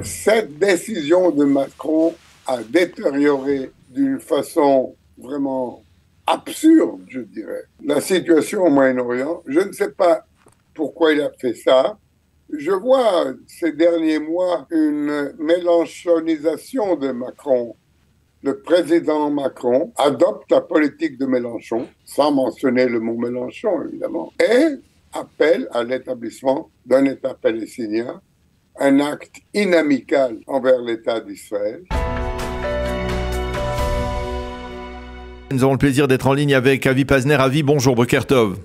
Cette décision de Macron a détérioré d'une façon vraiment absurde, je dirais, la situation au Moyen-Orient. Je ne sais pas pourquoi il a fait ça. Je vois ces derniers mois une mélenchonisation de Macron. Le président Macron adopte la politique de Mélenchon, sans mentionner le mot Mélenchon, évidemment, et appelle à l'établissement d'un État palestinien, un acte inamical envers l'État d'Israël. Nous avons le plaisir d'être en ligne avec Avi Pazner. Avi, bonjour, Boker Tov.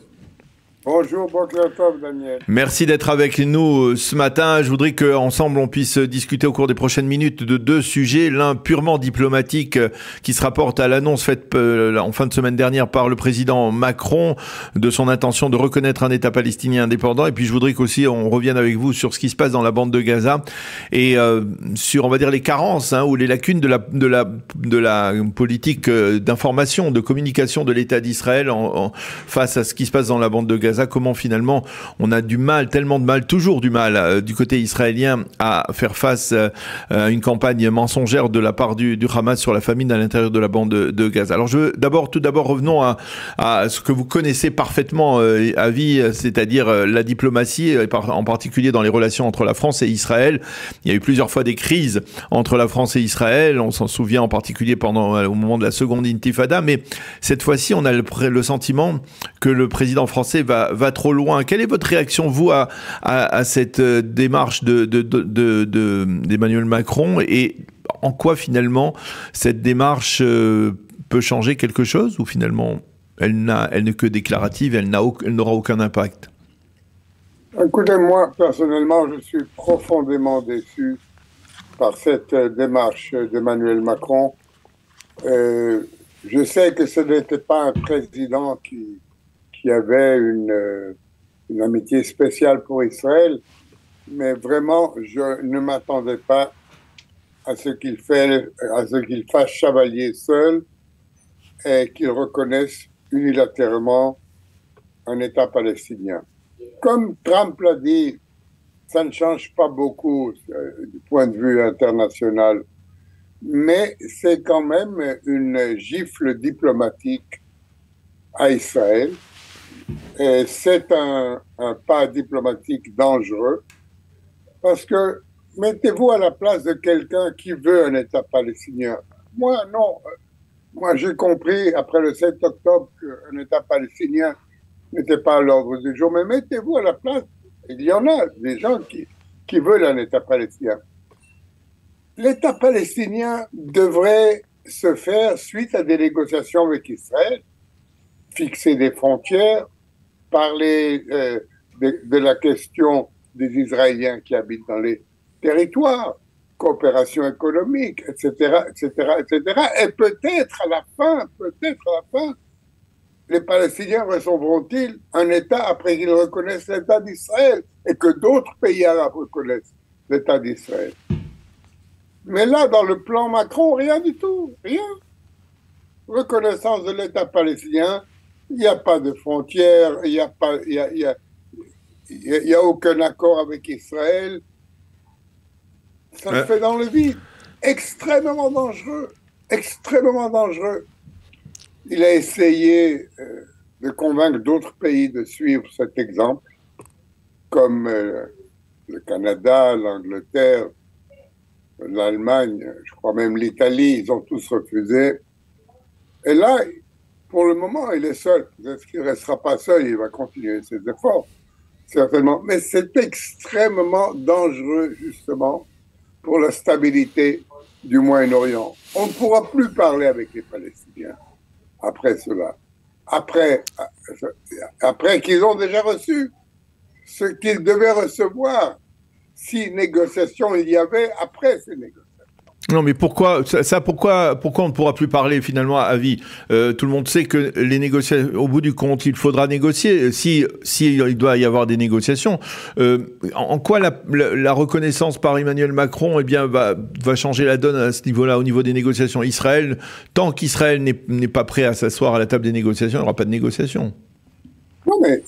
Bonjour, Boker Tov, Daniel. Merci d'être avec nous ce matin. Je voudrais qu'ensemble on puisse discuter au cours des prochaines minutes de deux sujets. L'un purement diplomatique qui se rapporte à l'annonce faite en fin de semaine dernière par le président Macron de son intention de reconnaître un État palestinien indépendant. Et puis je voudrais qu'aussi on revienne avec vous sur ce qui se passe dans la bande de Gaza et sur, on va dire, les carences ou les lacunes de la politique d'information, de communication de l'État d'Israël face à ce qui se passe dans la bande de Gaza. Comment finalement on a du mal, tellement de mal, toujours du mal du côté israélien à faire face à une campagne mensongère de la part du Hamas sur la famine à l'intérieur de la bande de Gaza. Alors je veux tout d'abord revenons à ce que vous connaissez parfaitement, Avi, c'est-à-dire la diplomatie, en particulier dans les relations entre la France et Israël. Il y a eu plusieurs fois des crises entre la France et Israël, on s'en souvient en particulier au moment de la seconde intifada, mais cette fois-ci on a le sentiment que le président français va trop loin. Quelle est votre réaction, vous, à cette démarche d'Emmanuel Macron, et en quoi, finalement, cette démarche peut changer quelque chose, ou finalement, elle n'est que déclarative, elle n'aura aucun impact? Écoutez, moi, personnellement, je suis profondément déçu par cette démarche d'Emmanuel Macron. Je sais que ce n'était pas un président qui avait une amitié spéciale pour Israël, mais vraiment, je ne m'attendais pas à ce qu'il fasse chevalier seul et qu'il reconnaisse unilatéralement un État palestinien. Comme Trump l'a dit, ça ne change pas beaucoup du point de vue international, mais c'est quand même une gifle diplomatique à Israël. Et c'est un pas diplomatique dangereux parce que mettez-vous à la place de quelqu'un qui veut un État palestinien. Moi, non. Moi, j'ai compris après le 7 octobre qu'un État palestinien n'était pas à l'ordre du jour. Mais mettez-vous à la place, il y en a des gens qui veulent un État palestinien. L'État palestinien devrait se faire suite à des négociations avec Israël, fixer des frontières, parler de la question des Israéliens qui habitent dans les territoires, coopération économique, etc., etc., etc. Et peut-être à la fin, les Palestiniens recevront-ils un État après qu'ils reconnaissent l'État d'Israël et que d'autres pays arabes reconnaissent l'État d'Israël. Mais là, dans le plan Macron, rien du tout, rien. Reconnaissance de l'État palestinien. Il n'y a pas de frontières, il n'y a aucun accord avec Israël. Ça se fait dans le vide. Extrêmement dangereux. Extrêmement dangereux. Il a essayé de convaincre d'autres pays de suivre cet exemple, comme le Canada, l'Angleterre, l'Allemagne, je crois même l'Italie, ils ont tous refusé. Et là, pour le moment, il est seul. Est-ce qu'il ne restera pas seul? Il va continuer ses efforts, certainement. Mais c'est extrêmement dangereux, justement, pour la stabilité du Moyen-Orient. On ne pourra plus parler avec les Palestiniens après cela. Après qu'ils ont déjà reçu ce qu'ils devaient recevoir, si négociations il y avait après ces négociations. Non, mais pourquoi on ne pourra plus parler finalement, à vie? Tout le monde sait que les négociations, au bout du compte, il faudra négocier. Si il doit y avoir des négociations, en quoi la reconnaissance par Emmanuel Macron, va changer la donne à ce niveau-là, au niveau des négociations? Israël, tant qu'Israël n'est pas prêt à s'asseoir à la table des négociations, il n'y aura pas de négociations. Non, mais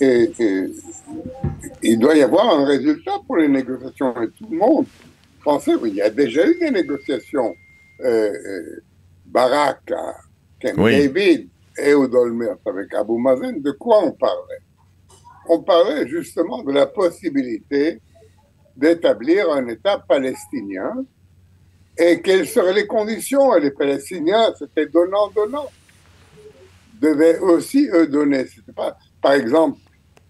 il doit y avoir un résultat pour les négociations, et tout le monde penser, oui, il y a déjà eu des négociations. Barak à Camp David et au Dolmer avec Abou Mazen, de quoi on parlait? On parlait justement de la possibilité d'établir un État palestinien et quelles seraient les conditions. Et les Palestiniens, c'était donnant-donnant. Devaient aussi, eux, donner. C'était pas, par exemple,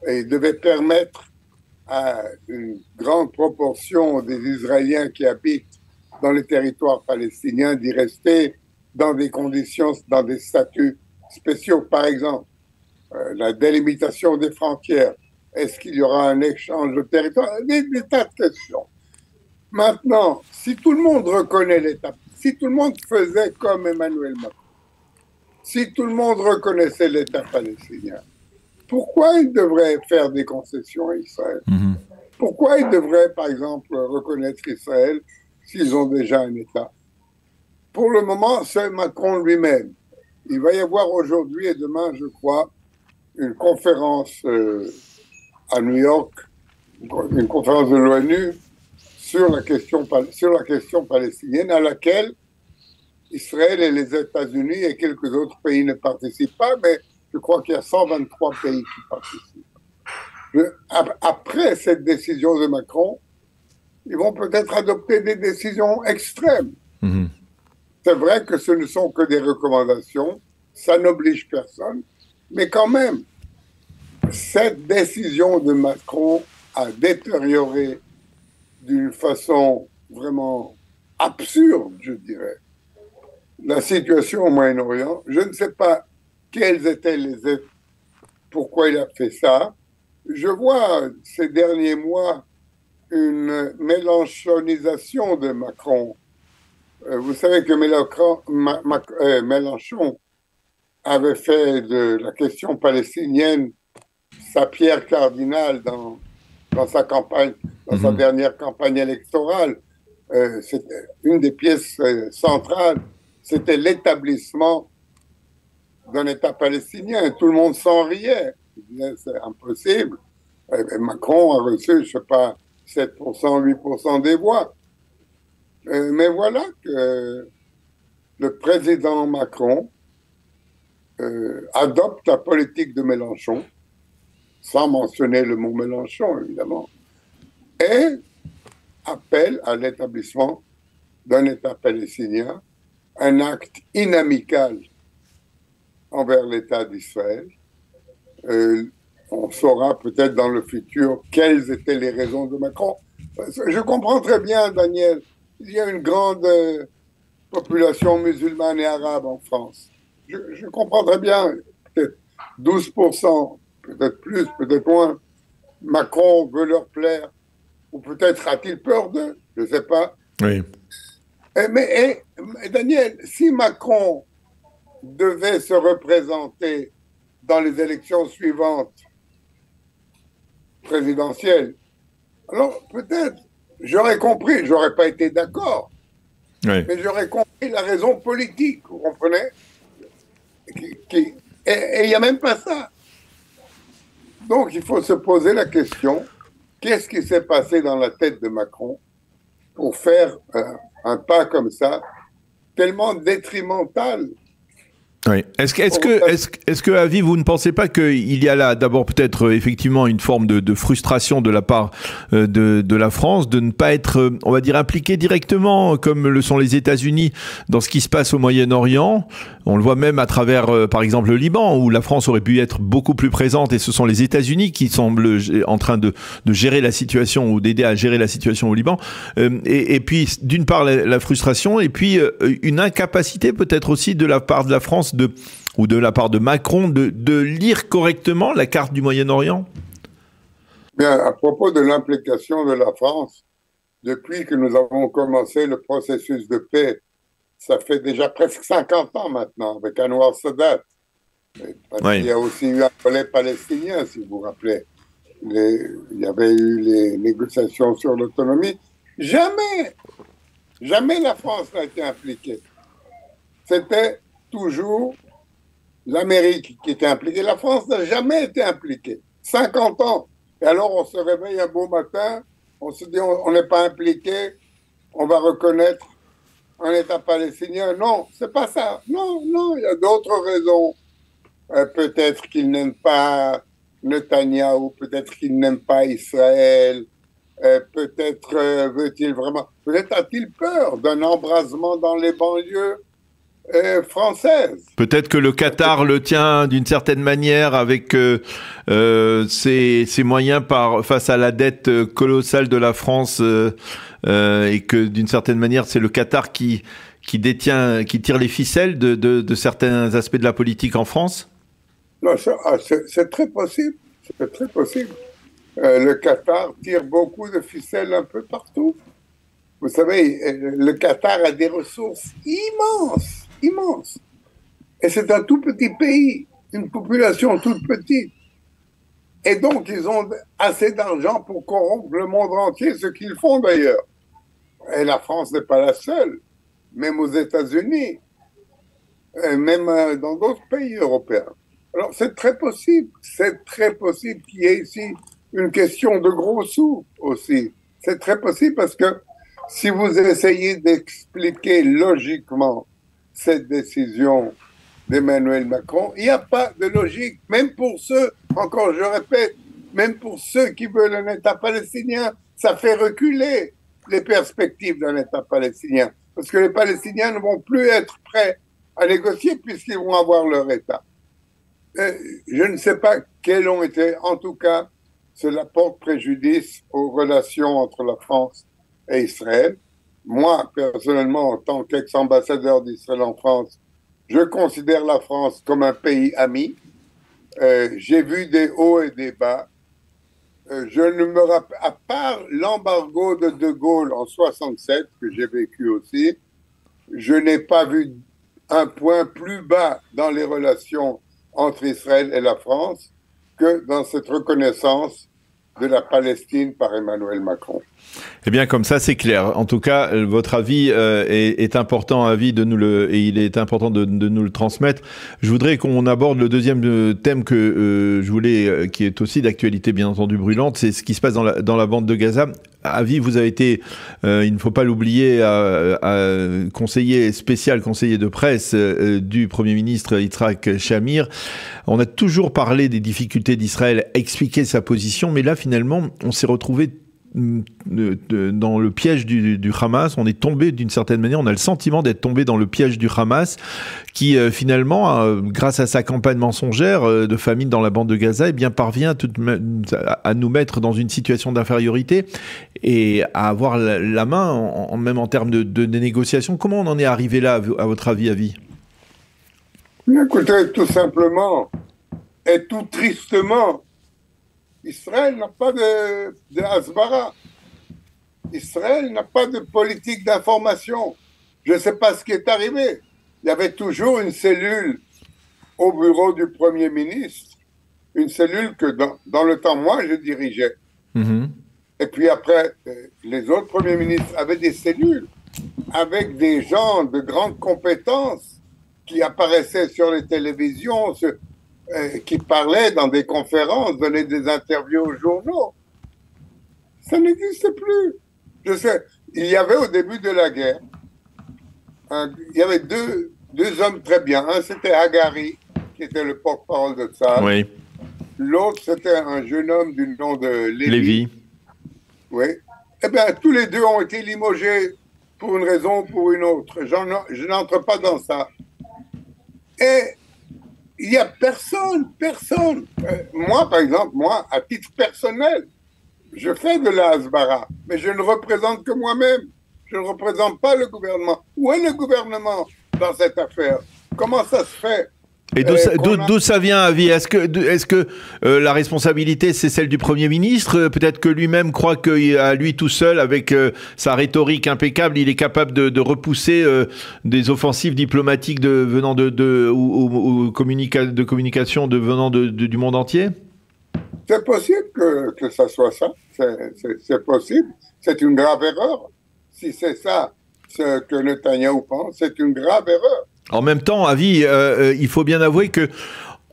ils devaient permettre à une grande proportion des Israéliens qui habitent dans les territoires palestiniens d'y rester dans des conditions, dans des statuts spéciaux. Par exemple, la délimitation des frontières. Est-ce qu'il y aura un échange de territoire? Des tas de questions. Maintenant, si tout le monde reconnaît l'État, si tout le monde faisait comme Emmanuel Macron, si tout le monde reconnaissait l'État palestinien, pourquoi il devrait faire des concessions à Israël? Pourquoi il devrait, par exemple, reconnaître Israël s'ils ont déjà un État? Pour le moment, c'est Macron lui-même. Il va y avoir aujourd'hui et demain, je crois, une conférence à New York, une conférence de l'ONU sur la question palestinienne à laquelle Israël et les États-Unis et quelques autres pays ne participent pas, mais je crois qu'il y a 123 pays qui participent. Après cette décision de Macron, ils vont peut-être adopter des décisions extrêmes. C'est vrai que ce ne sont que des recommandations, ça n'oblige personne, mais quand même, cette décision de Macron a détérioré d'une façon vraiment absurde, je dirais, la situation au Moyen-Orient. Je ne sais pas quels étaient pourquoi il a fait ça. Je vois ces derniers mois une mélenchonisation de Macron. Vous savez que Mélenchon avait fait de la question palestinienne sa pierre cardinale dans sa campagne, dans sa dernière campagne électorale. C'était une des pièces centrales, c'était l'établissement d'un État palestinien. Tout le monde s'en riait. Il disait, c'est impossible. Et Macron a reçu, je ne sais pas, 7%, 8% des voix. Mais voilà que le président Macron adopte la politique de Mélenchon, sans mentionner le mot Mélenchon, évidemment, et appelle à l'établissement d'un État palestinien, un acte inamical envers l'État d'Israël. On saura peut-être dans le futur quelles étaient les raisons de Macron. Je comprends très bien, Daniel, il y a une grande population musulmane et arabe en France. Je comprends très bien, peut-être 12%, peut-être plus, peut-être moins. Macron veut leur plaire, ou peut-être a-t-il peur d'eux, je ne sais pas. Oui. Mais Daniel, si Macron devait se représenter dans les élections suivantes présidentielles, alors peut-être j'aurais compris, j'aurais pas été d'accord, mais j'aurais compris la raison politique, vous comprenez? Et il n'y a même pas ça. Donc il faut se poser la question, qu'est-ce qui s'est passé dans la tête de Macron pour faire un pas comme ça, tellement détrimental? Oui. Est-ce que, Avi, vous ne pensez pas qu'il y a là d'abord peut-être effectivement une forme de frustration de la part de la France de ne pas être, on va dire, impliquée directement comme le sont les États-Unis dans ce qui se passe au Moyen-Orient? On le voit même à travers, par exemple, le Liban, où la France aurait pu être beaucoup plus présente, et ce sont les États-Unis qui semblent en train de gérer la situation ou d'aider à gérer la situation au Liban. Et puis, d'une part, la frustration, et puis une incapacité peut-être aussi de la part de la France ou de la part de Macron de lire correctement la carte du Moyen-Orient? Bien, à propos de l'implication de la France, depuis que nous avons commencé le processus de paix, ça fait déjà presque 50 ans maintenant, avec Anwar Sadat. Il y a aussi eu un volet palestinien, si vous vous rappelez. Il y avait eu les négociations sur l'autonomie. Jamais la France n'a été impliquée. C'était toujours l'Amérique qui était impliquée. La France n'a jamais été impliquée. 50 ans. Et alors, on se réveille un beau matin, on se dit, on n'est pas impliqué. on va reconnaître un État palestinien. Non, c'est pas ça. Non, non, il y a d'autres raisons. Peut-être qu'il n'aime pas Netanyahou, peut-être qu'il n'aime pas Israël, peut-être veut-il vraiment, peut-être a-t-il peur d'un embrasement dans les banlieues françaises. Peut-être que le Qatar le tient d'une certaine manière avec ses moyens face à la dette colossale de la France et que d'une certaine manière c'est le Qatar qui tire les ficelles de certains aspects de la politique en France. Non, c'est très possible. C'est très possible. Le Qatar tire beaucoup de ficelles un peu partout. Vous savez, le Qatar a des ressources immenses, immenses. Et c'est un tout petit pays, une population toute petite. Et donc, ils ont assez d'argent pour corrompre le monde entier, ce qu'ils font d'ailleurs. Et la France n'est pas la seule, même aux États-Unis, même dans d'autres pays européens. Alors, c'est très possible qu'il y ait ici une question de gros sous aussi. C'est très possible parce que si vous essayez d'expliquer logiquement cette décision d'Emmanuel Macron, il n'y a pas de logique. Même pour ceux, encore je répète, même pour ceux qui veulent un État palestinien, ça fait reculer les perspectives d'un État palestinien. Parce que les Palestiniens ne vont plus être prêts à négocier puisqu'ils vont avoir leur État. Je ne sais pas quels ont été, en tout cas, cela porte préjudice aux relations entre la France et Israël. Moi, personnellement, en tant qu'ex-ambassadeur d'Israël en France, je considère la France comme un pays ami. J'ai vu des hauts et des bas. Je ne me rappelle, à part l'embargo de Gaulle en 67, que j'ai vécu aussi, je n'ai pas vu un point plus bas dans les relations entre Israël et la France que dans cette reconnaissance de la Palestine par Emmanuel Macron. Eh bien, comme ça, c'est clair. En tout cas, votre avis est important, et il est important de nous le transmettre. Je voudrais qu'on aborde le deuxième thème que je voulais, qui est aussi d'actualité, bien entendu, brûlante, c'est ce qui se passe dans la bande de Gaza. Avi, vous avez été, il ne faut pas l'oublier, conseiller de presse du Premier ministre Yitzhak Shamir. On a toujours parlé des difficultés d'Israël, expliqué sa position, mais là, finalement, on s'est retrouvé dans le piège du Hamas. On est tombé d'une certaine manière, on a le sentiment d'être tombé dans le piège du Hamas qui finalement, grâce à sa campagne mensongère de famine dans la bande de Gaza, eh bien, parvient à nous mettre dans une situation d'infériorité et à avoir la main, même en termes de négociations. Comment on en est arrivé là, à votre avis, Avi ? Écoutez, tout simplement et tout tristement, Israël n'a pas de Hasbara. Israël n'a pas de politique d'information. Je ne sais pas ce qui est arrivé. Il y avait toujours une cellule au bureau du Premier ministre, une cellule que dans le temps, moi, je dirigeais. Mm-hmm. Et puis après, les autres premiers ministres avaient des cellules avec des gens de grandes compétences qui apparaissaient sur les télévisions, qui parlaient dans des conférences, donnaient des interviews aux journaux. Ça n'existe plus. Je sais, il y avait au début de la guerre, il y avait deux hommes très bien. Un, c'était Hagari, qui était le porte-parole de Tzahal. Oui. L'autre, c'était un jeune homme du nom de Lévi. Oui. Eh bien, tous les deux ont été limogés pour une raison ou pour une autre. Je n'entre pas dans ça. Et il n'y a personne. Moi, par exemple, à titre personnel, je fais de la Hasbara, mais je ne représente que moi-même. Je ne représente pas le gouvernement. Où est le gouvernement dans cette affaire? Comment ça se fait? Et d'où ça vient, Avi? Est-ce que la responsabilité, c'est celle du Premier ministre? Peut-être que lui-même croit qu'à lui tout seul, avec sa rhétorique impeccable, il est capable de repousser des offensives diplomatiques venant ou de communication venant du monde entier? C'est possible que ça soit ça. C'est possible. C'est une grave erreur. Si c'est ça ce que Netanyahou pense, c'est une grave erreur. En même temps, Avi, il faut bien avouer que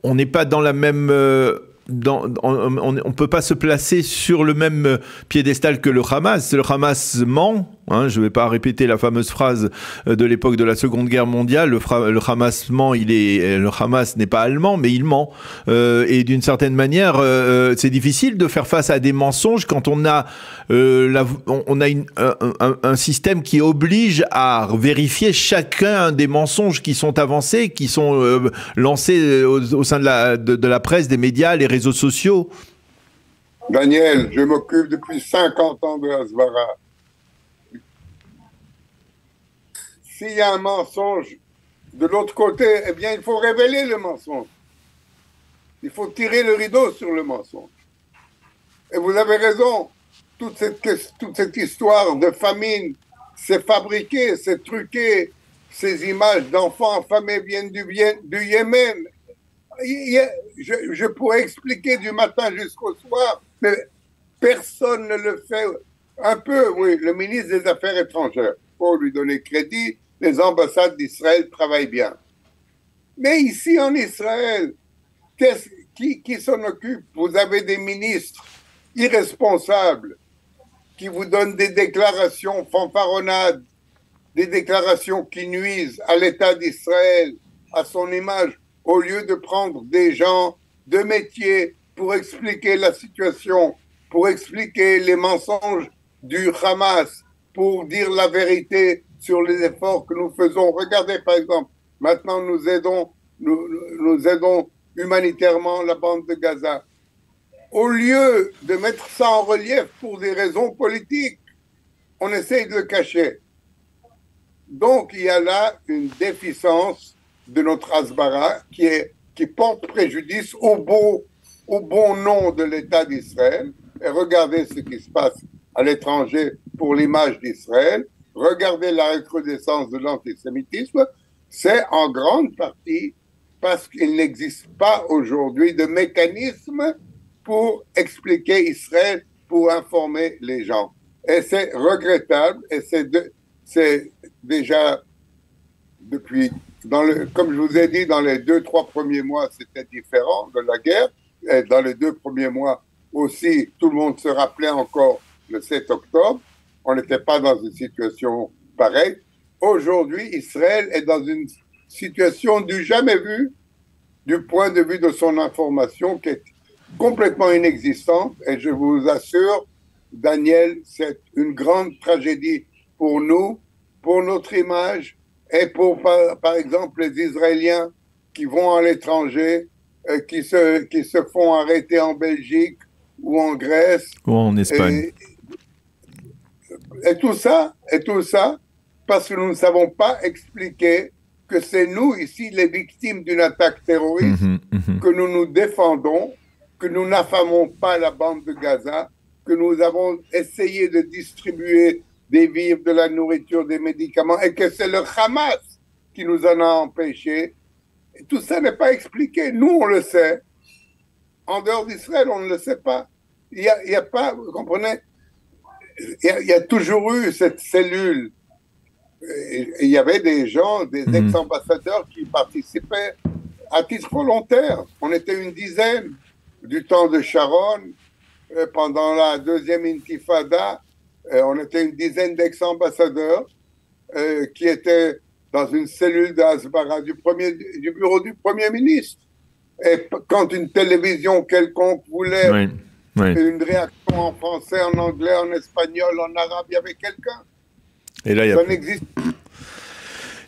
on n'est pas dans la même, on peut pas se placer sur le même piédestal que le Hamas. Le Hamas ment Hein, je ne vais pas répéter la fameuse phrase de l'époque de la Seconde Guerre mondiale. Le Hamas ment, le Hamas n'est pas allemand, mais il ment. Et d'une certaine manière, c'est difficile de faire face à des mensonges quand on a un système qui oblige à vérifier chacun des mensonges qui sont avancés, qui sont lancés au sein de la presse, des médias, les réseaux sociaux. Daniel, je m'occupe depuis 50 ans de Hasbara. S'il y a un mensonge de l'autre côté, eh bien, il faut révéler le mensonge. Il faut tirer le rideau sur le mensonge. Et vous avez raison, toute cette histoire de famine, c'est fabriqué, c'est truqué. Ces images d'enfants affamés viennent du Yémen. Je pourrais expliquer du matin jusqu'au soir, mais personne ne le fait. Un peu, oui, le ministre des Affaires étrangères, pour lui donner crédit, les ambassades d'Israël travaillent bien. Mais ici en Israël, qui s'en occupe? Vous avez des ministres irresponsables qui vous donnent des déclarations fanfaronnades, des déclarations qui nuisent à l'État d'Israël, à son image, au lieu de prendre des gens de métier pour expliquer la situation, pour expliquer les mensonges du Hamas, pour dire la vérité sur les efforts que nous faisons. Regardez par exemple, maintenant nous aidons humanitairement la bande de Gaza. Au lieu de mettre ça en relief pour des raisons politiques, on essaye de le cacher. Donc il y a là une déficience de notre Hasbara qui porte préjudice au bon nom de l'État d'Israël. Et regardez ce qui se passe à l'étranger pour l'image d'Israël. Regardez la recrudescence de l'antisémitisme. C'est en grande partie parce qu'il n'existe pas aujourd'hui de mécanisme pour expliquer Israël, pour informer les gens. Et c'est regrettable, et c'est déjà depuis, comme je vous ai dit, dans les 2-3 premiers mois, c'était différent de la guerre. Et dans les 2 premiers mois aussi, tout le monde se rappelait encore le 7 octobre. On n'était pas dans une situation pareille. Aujourd'hui, Israël est dans une situation du jamais vu, du point de vue de son information, qui est complètement inexistante. Et je vous assure, Daniel, c'est une grande tragédie pour nous, pour notre image, et pour, par exemple, les Israéliens qui vont à l'étranger, qui se font arrêter en Belgique ou en Grèce. Ou en Espagne. Et tout ça, parce que nous ne savons pas expliquer que c'est nous, ici, les victimes d'une attaque terroriste, que nous nous défendons, que nous n'affamons pas la bande de Gaza, que nous avons essayé de distribuer des vivres, de la nourriture, des médicaments, et que c'est le Hamas qui nous en a empêchés. Et tout ça n'est pas expliqué. Nous, on le sait. En dehors d'Israël, on ne le sait pas. Il y a pas, vous comprenez, il y a toujours eu cette cellule. Et il y avait des gens, des ex-ambassadeurs qui participaient à titre volontaire. On était une dizaine du temps de Sharon, pendant la deuxième intifada. On était une dizaine d'ex-ambassadeurs qui étaient dans une cellule d'Hasbara du bureau du Premier ministre. Et quand une télévision quelconque voulait une réaction en français, en anglais, en espagnol, en arabe, il y avait quelqu'un. Et là, ça n'existe pas.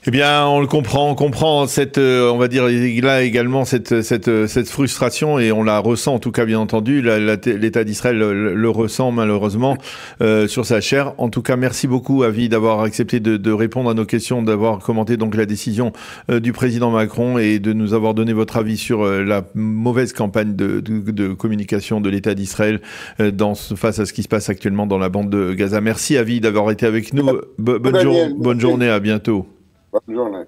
Eh bien, on comprend cette, on va dire là également cette frustration, et on la ressent en tout cas, bien entendu. L'État d'Israël le ressent malheureusement sur sa chair. En tout cas, merci beaucoup, Avi, d'avoir accepté de répondre à nos questions, d'avoir commenté donc la décision du président Macron et de nous avoir donné votre avis sur la mauvaise campagne de communication de l'État d'Israël face à ce qui se passe actuellement dans la bande de Gaza. Merci, Avi, d'avoir été avec nous. Bonne journée, à bientôt. Bonne journée.